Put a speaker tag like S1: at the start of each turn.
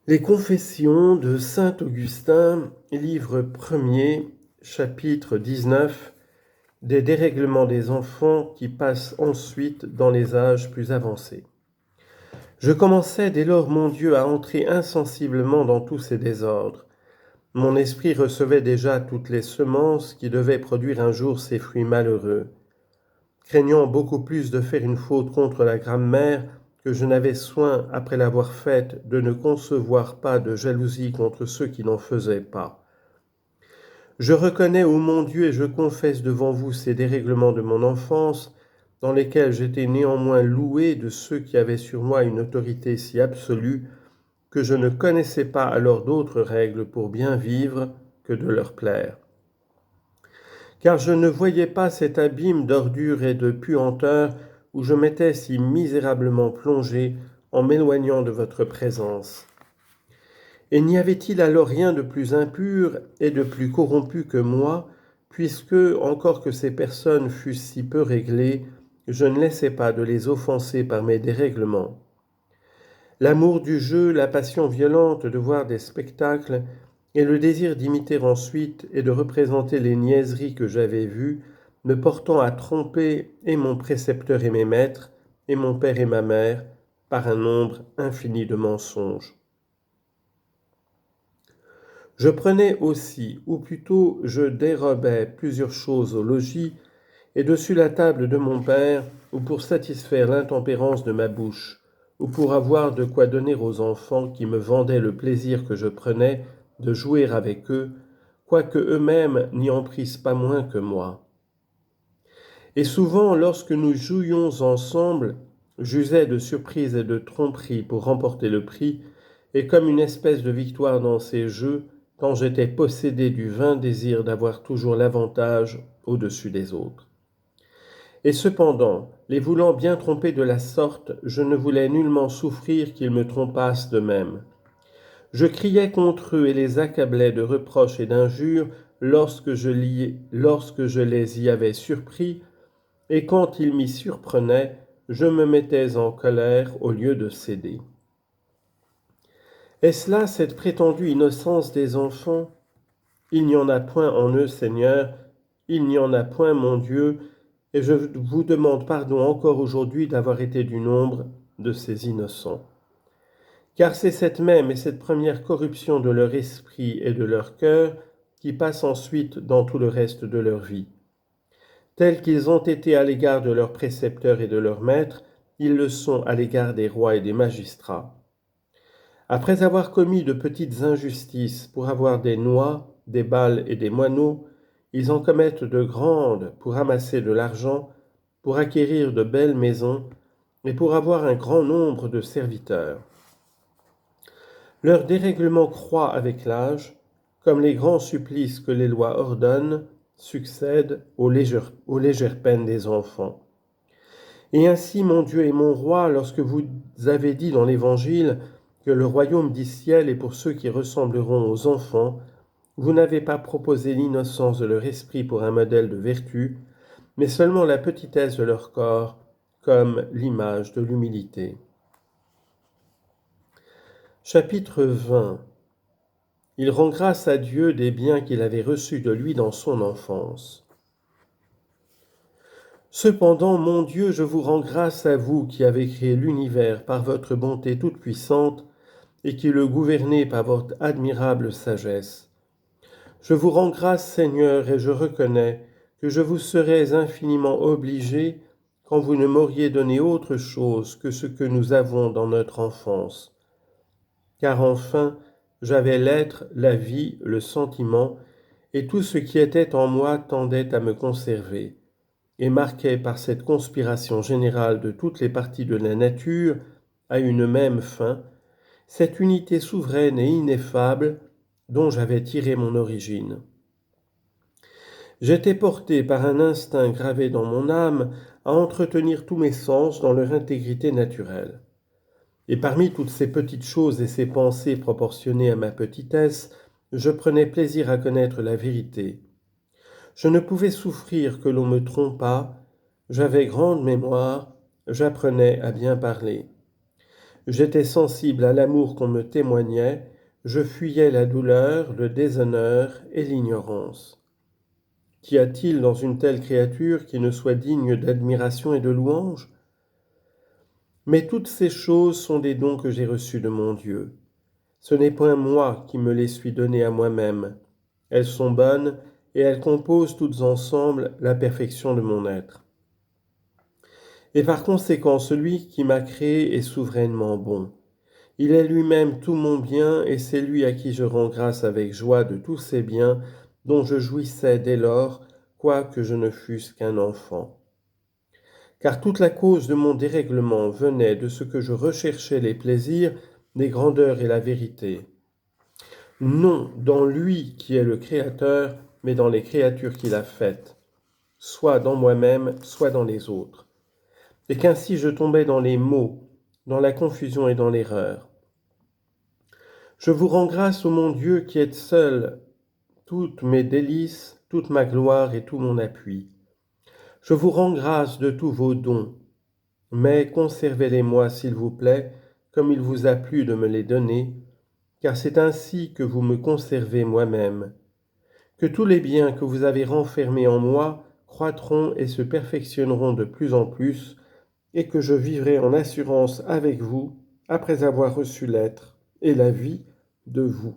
S1: Les Confessions de saint Augustin, livre 1er, chapitre 19, des dérèglements des enfants qui passent ensuite dans les âges plus avancés. Je commençais dès lors, mon Dieu, à entrer insensiblement dans tous ces désordres. Mon esprit recevait déjà toutes les semences qui devaient produire un jour ces fruits malheureux. Craignant beaucoup plus de faire une faute contre la grammaire que je n'avais soin, après l'avoir faite, de ne concevoir pas de jalousie contre ceux qui n'en faisaient pas. Je reconnais, ô mon Dieu, et je confesse devant vous ces dérèglements de mon enfance, dans lesquels j'étais néanmoins loué de ceux qui avaient sur moi une autorité si absolue que je ne connaissais pas alors d'autres règles pour bien vivre que de leur plaire. Car je ne voyais pas cet abîme d'ordure et de puanteur où je m'étais si misérablement plongé en m'éloignant de votre présence. Et n'y avait-il alors rien de plus impur et de plus corrompu que moi, puisque, encore que ces personnes fussent si peu réglées, je ne laissais pas de les offenser par mes dérèglements. L'amour du jeu, la passion violente de voir des spectacles, et le désir d'imiter ensuite et de représenter les niaiseries que j'avais vues, me portant à tromper et mon précepteur et mes maîtres, et mon père et ma mère, par un nombre infini de mensonges. Je prenais aussi, ou plutôt je dérobais plusieurs choses au logis, et dessus la table de mon père, ou pour satisfaire l'intempérance de ma bouche, ou pour avoir de quoi donner aux enfants qui me vendaient le plaisir que je prenais de jouer avec eux, quoique eux-mêmes n'y en prissent pas moins que moi. Et souvent, lorsque nous jouions ensemble, j'usais de surprise et de tromperie pour remporter le prix, et comme une espèce de victoire dans ces jeux, quand j'étais possédé du vain désir d'avoir toujours l'avantage au-dessus des autres. Et cependant, les voulant bien tromper de la sorte, je ne voulais nullement souffrir qu'ils me trompassent de même. Je criais contre eux et les accablais de reproches et d'injures lorsque je les y avais surpris, et quand ils m'y surprenaient, je me mettais en colère au lieu de céder. Est-ce là cette prétendue innocence des enfants ? Il n'y en a point en eux, Seigneur, il n'y en a point, mon Dieu, et je vous demande pardon encore aujourd'hui d'avoir été du nombre de ces innocents. Car c'est cette même et cette première corruption de leur esprit et de leur cœur qui passe ensuite dans tout le reste de leur vie. Tels qu'ils ont été à l'égard de leurs précepteurs et de leurs maîtres, ils le sont à l'égard des rois et des magistrats. Après avoir commis de petites injustices pour avoir des noix, des balles et des moineaux, ils en commettent de grandes pour amasser de l'argent, pour acquérir de belles maisons et pour avoir un grand nombre de serviteurs. Leur dérèglement croît avec l'âge, comme les grands supplices que les lois ordonnent succèdent aux légères peines des enfants. Et ainsi, mon Dieu et mon roi, lorsque vous avez dit dans l'Évangile que le royaume du ciel est pour ceux qui ressembleront aux enfants, vous n'avez pas proposé l'innocence de leur esprit pour un modèle de vertu, mais seulement la petitesse de leur corps comme l'image de l'humilité. Chapitre 20. Il rend grâce à Dieu des biens qu'il avait reçus de lui dans son enfance. Cependant, mon Dieu, je vous rends grâce à vous qui avez créé l'univers par votre bonté toute-puissante et qui le gouvernez par votre admirable sagesse. Je vous rends grâce, Seigneur, et je reconnais que je vous serais infiniment obligé quand vous ne m'auriez donné autre chose que ce que nous avons dans notre enfance. Car enfin, j'avais l'être, la vie, le sentiment, et tout ce qui était en moi tendait à me conserver, et marquait par cette conspiration générale de toutes les parties de la nature à une même fin, cette unité souveraine et ineffable dont j'avais tiré mon origine. J'étais porté par un instinct gravé dans mon âme à entretenir tous mes sens dans leur intégrité naturelle. Et parmi toutes ces petites choses et ces pensées proportionnées à ma petitesse, je prenais plaisir à connaître la vérité. Je ne pouvais souffrir que l'on me trompât, j'avais grande mémoire, j'apprenais à bien parler. J'étais sensible à l'amour qu'on me témoignait, je fuyais la douleur, le déshonneur et l'ignorance. Qu'y a-t-il dans une telle créature qui ne soit digne d'admiration et de louange? Mais toutes ces choses sont des dons que j'ai reçus de mon Dieu. Ce n'est point moi qui me les suis données à moi-même. Elles sont bonnes et elles composent toutes ensemble la perfection de mon être. Et par conséquent, celui qui m'a créé est souverainement bon. Il est lui-même tout mon bien et c'est lui à qui je rends grâce avec joie de tous ces biens dont je jouissais dès lors, quoique je ne fusse qu'un enfant. Car toute la cause de mon dérèglement venait de ce que je recherchais les plaisirs, les grandeurs et la vérité. Non dans lui qui est le Créateur, mais dans les créatures qu'il a faites, soit dans moi-même, soit dans les autres. Et qu'ainsi je tombais dans les maux, dans la confusion et dans l'erreur. Je vous rends grâce, ô mon Dieu, qui êtes seul, toutes mes délices, toute ma gloire et tout mon appui. Je vous rends grâce de tous vos dons, mais conservez-les-moi, s'il vous plaît, comme il vous a plu de me les donner, car c'est ainsi que vous me conservez moi-même. Que tous les biens que vous avez renfermés en moi croîtront et se perfectionneront de plus en plus, et que je vivrai en assurance avec vous, après avoir reçu l'être et la vie de vous.